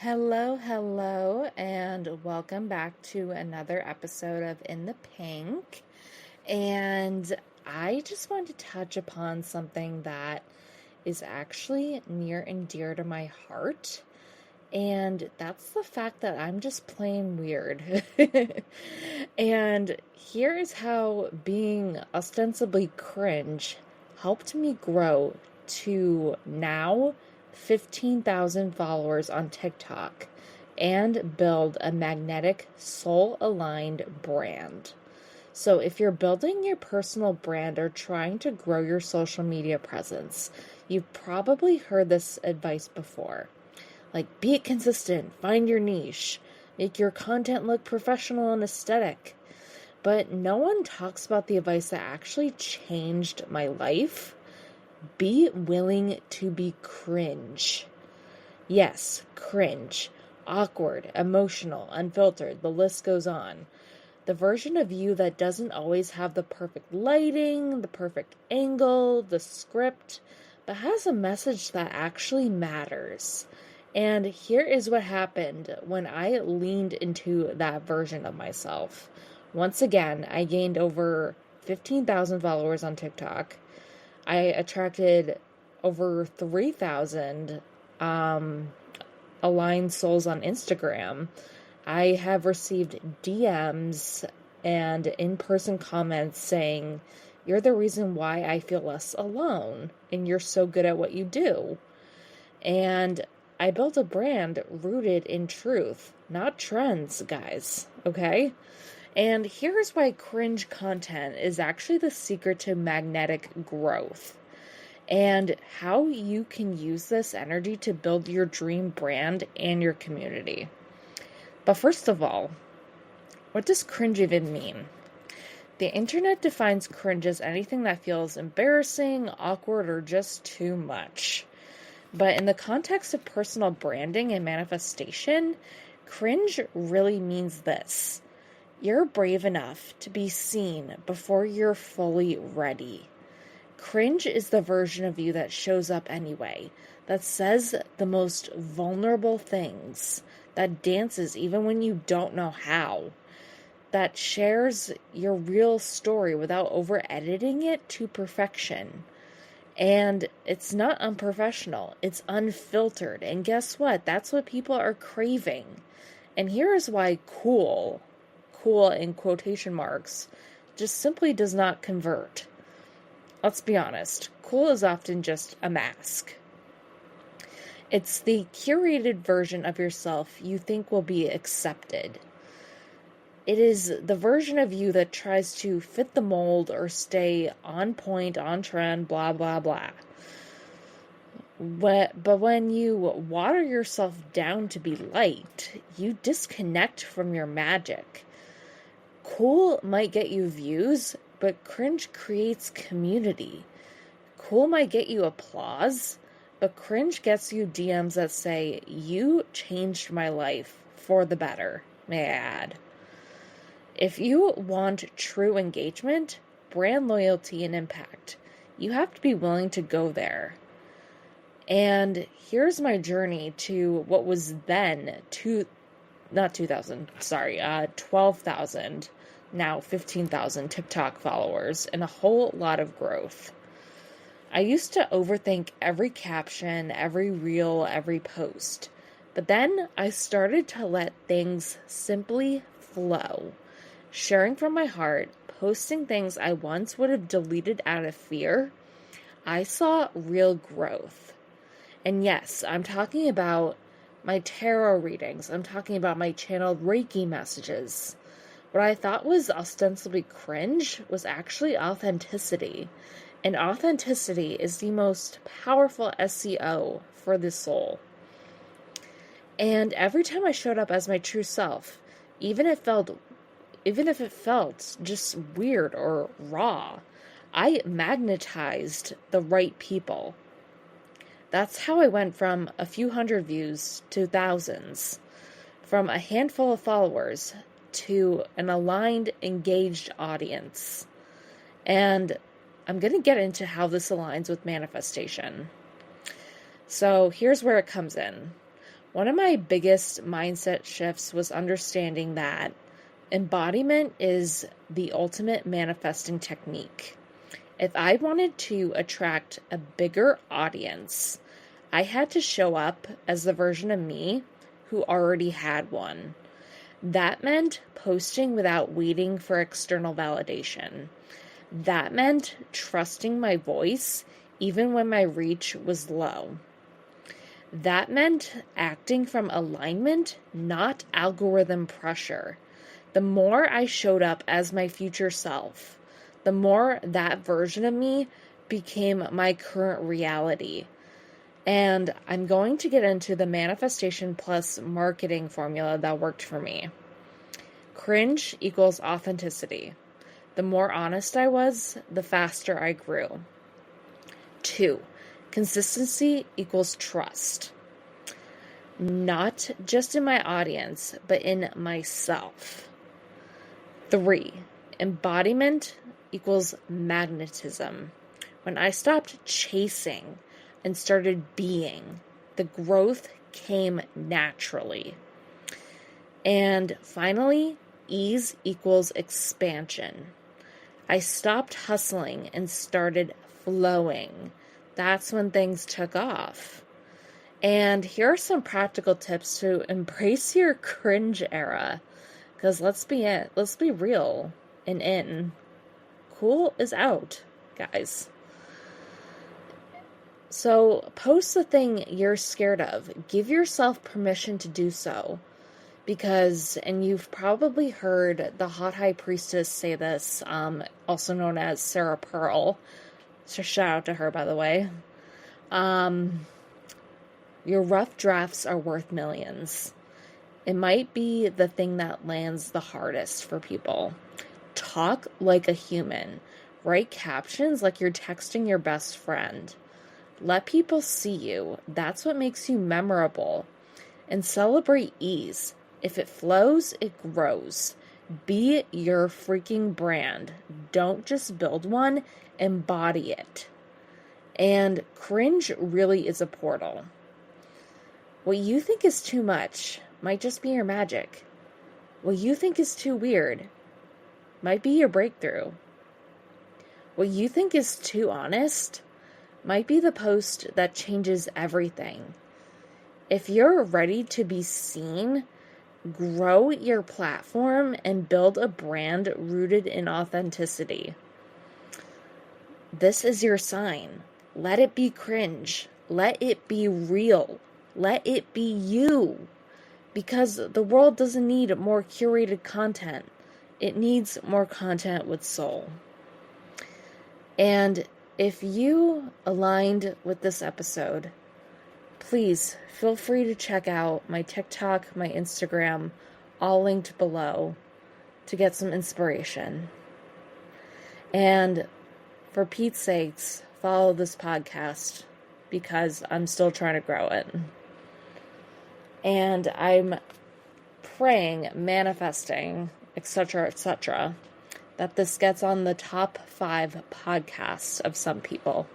Hello, and welcome back to another episode of In the Pink. And I just want to touch upon something that is actually near and dear to my heart. And that's the fact that I'm just plain weird. And here is how being ostensibly cringe helped me grow to now 15,000 followers on TikTok and build a magnetic, soul-aligned brand. So if you're building your personal brand or trying to grow your social media presence, you've probably heard this advice before. Like, be consistent, find your niche, make your content look professional and aesthetic. But no one talks about the advice that actually changed my life. Be willing to be cringe. Yes, cringe. Awkward, emotional, unfiltered, the list goes on. The version of you that doesn't always have the perfect lighting, the perfect angle, the script, but has a message that actually matters. And here is what happened when I leaned into that version of myself. Once again, I gained over 15,000 followers on TikTok. I attracted over 3,000 aligned souls on Instagram. I have received DMs and in-person comments saying, "You're the reason why I feel less alone, and you're so good at what you do." And I built a brand rooted in truth, not trends, guys, okay? And here's why cringe content is actually the secret to magnetic growth and how you can use this energy to build your dream brand and your community. But first of all, what does cringe even mean? The internet defines cringe as anything that feels embarrassing, awkward, or just too much. But in the context of personal branding and manifestation, cringe really means this. You're brave enough to be seen before you're fully ready. Cringe is the version of you that shows up anyway, that says the most vulnerable things, that dances even when you don't know how, that shares your real story without over-editing it to perfection. And it's not unprofessional, it's unfiltered. And guess what? That's what people are craving. And here is why cool in quotation marks, just simply does not convert. Let's be honest, cool is often just a mask. It's the curated version of yourself you think will be accepted. It is the version of you that tries to fit the mold or stay on point, on trend, blah, blah, blah. But when you water yourself down to be liked, you disconnect from your magic. Cool might get you views, but cringe creates community. Cool might get you applause, but cringe gets you DMs that say, "You changed my life for the better," may I add. If you want true engagement, brand loyalty, and impact, you have to be willing to go there. And here's my journey to what was then 12,000, now 15,000 TikTok followers, and a whole lot of growth. I used to overthink every caption, every reel, every post. But then I started to let things simply flow. Sharing from my heart, posting things I once would have deleted out of fear, I saw real growth. And yes, I'm talking about my tarot readings. I'm talking about my channeled Reiki messages. What I thought was ostensibly cringe was actually authenticity. And authenticity is the most powerful SEO for the soul. And every time I showed up as my true self, even if it felt just weird or raw, I magnetized the right people. That's how I went from a few hundred views to thousands, from a handful of followers to an aligned, engaged audience. And I'm going to get into how this aligns with manifestation. So here's where it comes in. One of my biggest mindset shifts was understanding that embodiment is the ultimate manifesting technique. If I wanted to attract a bigger audience, I had to show up as the version of me who already had one. That meant posting without waiting for external validation. That meant trusting my voice even when my reach was low. That meant acting from alignment, not algorithm pressure. The more I showed up as my future self, the more that version of me became my current reality. And I'm going to get into the manifestation plus marketing formula that worked for me. Cringe equals authenticity. The more honest I was, the faster I grew. 2, consistency equals trust. Not just in my audience, but in myself. 3, embodiment equals magnetism. When I stopped chasing and started being, the growth came naturally. And finally, ease equals expansion. I stopped hustling and started flowing. That's when things took off. And here are some practical tips to embrace your cringe era. Because let's be real and in. Cool is out, guys. So post the thing you're scared of. Give yourself permission to do so. Because, and you've probably heard the hot high priestess say this, also known as Sarah Pearl. So shout out to her, by the way. Your rough drafts are worth millions. It might be the thing that lands the hardest for people. Talk like a human. Write captions like you're texting your best friend. Let people see you. That's what makes you memorable. And celebrate ease. If it flows, it grows. Be your freaking brand. Don't just build one, embody it. And cringe really is a portal. What you think is too much might just be your magic. What you think is too weird might be your breakthrough. What you think is too honest might be the post that changes everything. If you're ready to be seen, grow your platform and build a brand rooted in authenticity. This is your sign. Let it be cringe. Let it be real. Let it be you. Because the world doesn't need more curated content. It needs more content with soul. And if you aligned with this episode, please feel free to check out my TikTok, my Instagram, all linked below to get some inspiration. And for Pete's sakes, follow this podcast because I'm still trying to grow it. And I'm praying, manifesting, etc., that this gets on the top 5 podcasts of some people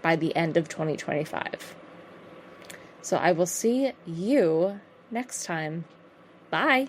by the end of 2025. So I will see you next time. Bye.